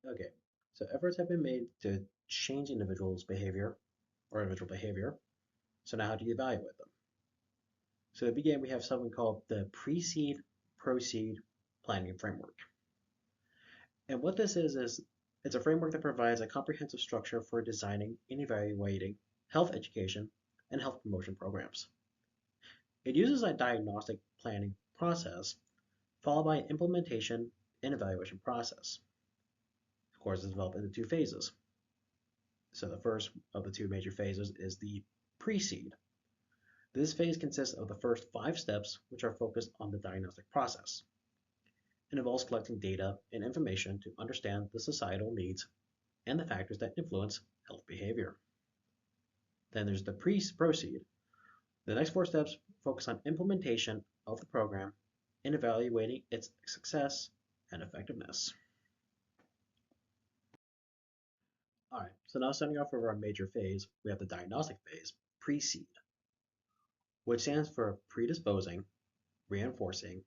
Okay, so efforts have been made to change individuals' behavior or individual behavior. So now how do you evaluate them? So to begin, we have something called the pre-seed, proceed planning framework. And what this is it's a framework that provides a comprehensive structure for designing and evaluating health education and health promotion programs. It uses a diagnostic planning process followed by an implementation and evaluation process. Of course, it's developed into two phases. So the first of the two major phases is the pre-seed. This phase consists of the first 5 steps, which are focused on the diagnostic process. It involves collecting data and information to understand the societal needs and the factors that influence health behavior. Then there's the proceed. The next 4 steps focus on implementation of the program and evaluating its success and effectiveness. All right, so now starting off with our major phase, we have the diagnostic phase, pre-seed, which stands for predisposing, reinforcing,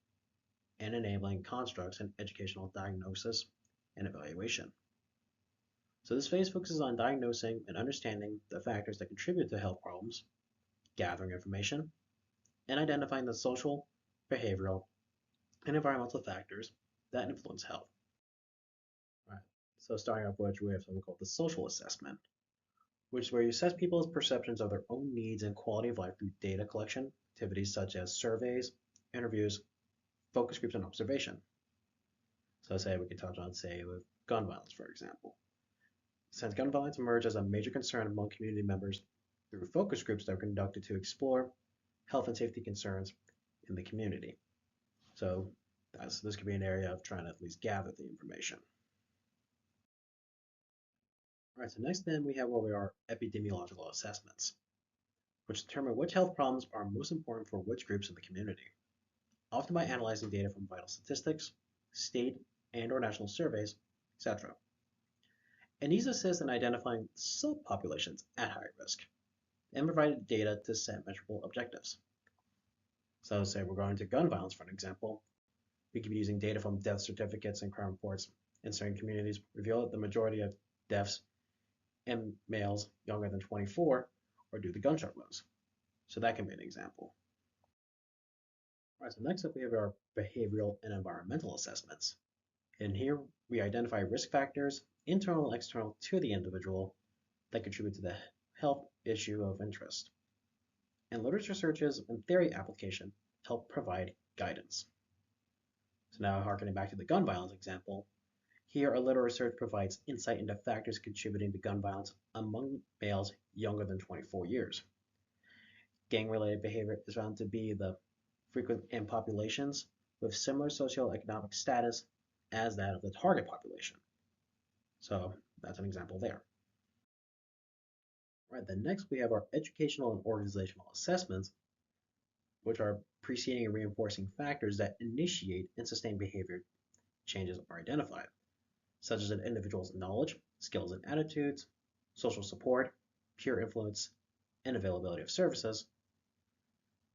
and enabling constructs in educational diagnosis and evaluation. So this phase focuses on diagnosing and understanding the factors that contribute to health problems, gathering information, and identifying the social, behavioral, and environmental factors that influence health. All right. So starting off with, we have something called the social assessment, which is where you assess people's perceptions of their own needs and quality of life through data collection, activities such as surveys, interviews, focus groups, and observation. So say we could touch on, say, with gun violence, for example. Since gun violence emerged as a major concern among community members through focus groups that were conducted to explore health and safety concerns in the community. So this could be an area of trying to at least gather the information. All right, so next then we have what we are epidemiological assessments, which determine which health problems are most important for which groups in the community, often by analyzing data from vital statistics, state and or national surveys, etc. And these assist in identifying subpopulations at high risk and provide data to set measurable objectives. So say we're going to gun violence, for an example, we could be using data from death certificates and crime reports in certain communities reveal that the majority of deaths in males younger than 24 are due to gunshot wounds. So that can be an example. All right, so next up we have our behavioral and environmental assessments. And here we identify risk factors, internal and external to the individual, that contribute to the health issue of interest. And literature searches and theory application help provide guidance. So now harkening back to the gun violence example, here a literature research provides insight into factors contributing to gun violence among males younger than 24 years. Gang-related behavior is found to be the frequent in populations with similar socioeconomic status as that of the target population. So that's an example there. All right, then next we have our educational and organizational assessments, which are preceding and reinforcing factors that initiate and sustain behavior changes are identified, such as an individual's knowledge, skills and attitudes, social support, peer influence, and availability of services.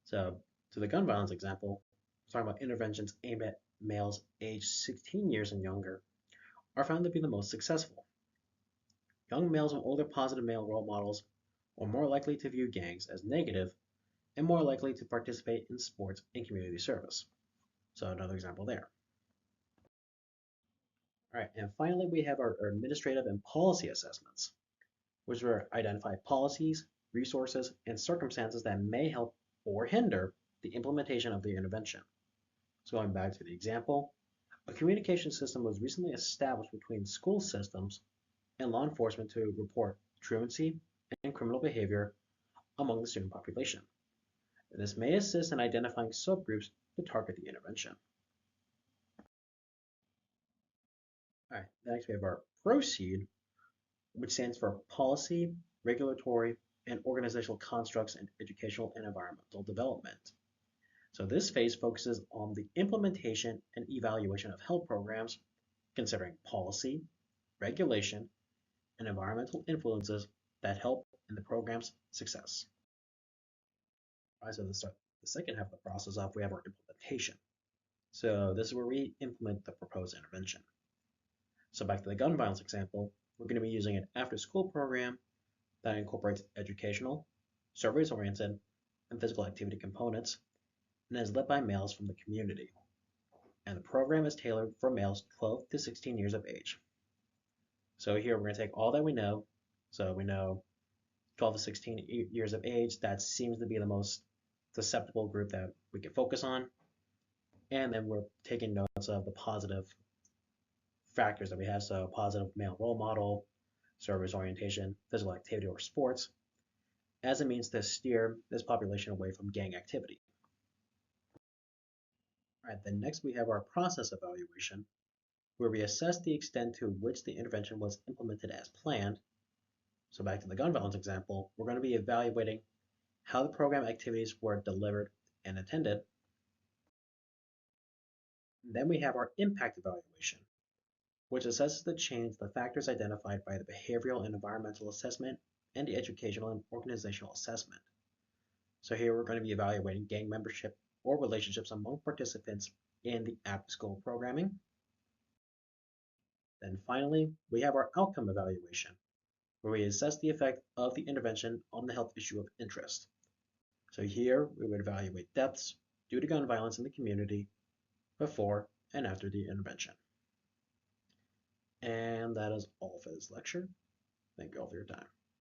So, to the gun violence example, talking about interventions aimed at males aged 16 years and younger are found to be the most successful. Young males with older positive male role models are more likely to view gangs as negative and more likely to participate in sports and community service. So another example there. All right, and finally we have our administrative and policy assessments, which will identify policies, resources, and circumstances that may help or hinder the implementation of the intervention. So going back to the example, a communication system was recently established between school systems and law enforcement to report truancy and criminal behavior among the student population. This may assist in identifying subgroups to target the intervention. All right, next we have our proceed, which stands for policy, regulatory, and organizational constructs in educational and environmental development. So this phase focuses on the implementation and evaluation of health programs, considering policy, regulation, and environmental influences that help in the program's success. All right, so to start the second half of the process off, we have our implementation. So this is where we implement the proposed intervention. So back to the gun violence example, we're going to be using an after-school program that incorporates educational, service-oriented, and physical activity components, and is led by males from the community. And the program is tailored for males 12 to 16 years of age. So here we're going to take all that we know. So we know 12 to 16 years of age, that seems to be the most susceptible group that we can focus on. And then we're taking notes of the positive factors that we have. So positive male role model, service orientation, physical activity, or sports, as a means to steer this population away from gang activity. All right, then next we have our process evaluation, where we assess the extent to which the intervention was implemented as planned. So back to the gun violence example, we're going to be evaluating how the program activities were delivered and attended. And then we have our impact evaluation, which assesses the change the factors identified by the behavioral and environmental assessment and the educational and organizational assessment. So here we're going to be evaluating gang membership or relationships among participants in the after-school programming. Then finally, we have our outcome evaluation, where we assess the effect of the intervention on the health issue of interest. So here we would evaluate deaths due to gun violence in the community before and after the intervention. And that is all for this lecture. Thank you all for your time.